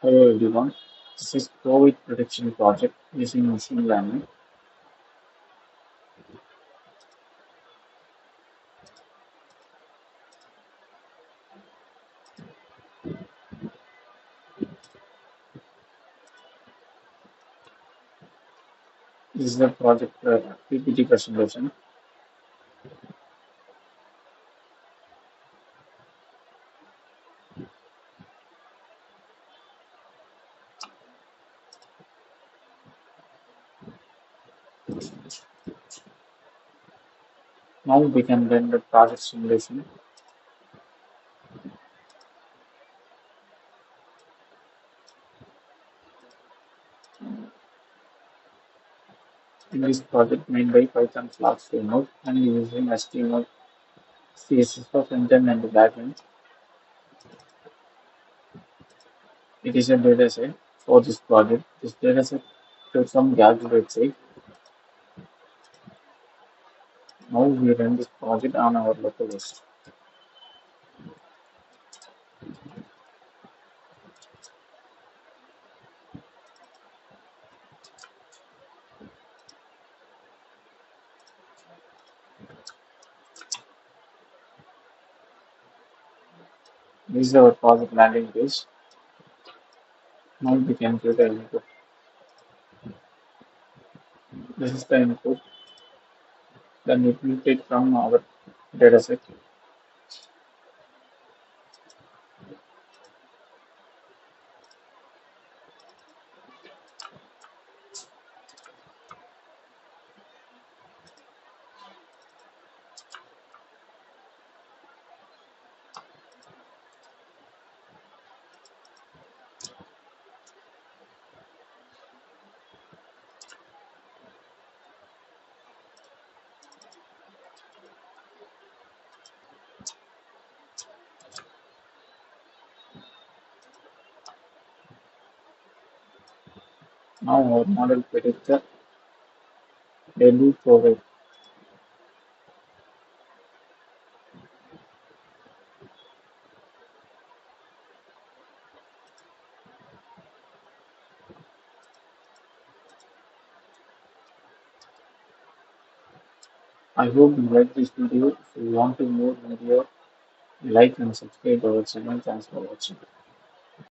Hello everyone, this is COVID prediction project using machine learning. This is the project PPT presentation. Now we can run the project simulation. In this project made by Python Flask framework and using HTML, CSS for front-end and back-end. It is a dataset for this project. This dataset shows some gaps website. Now we run this project on our local host. This is our project landing page. Now we can do the input. This is the input. Then it will take from our dataset. Now our model predicts the value for it. I hope you like this video. If you want to more video, like and subscribe our channel. Thanks for watching.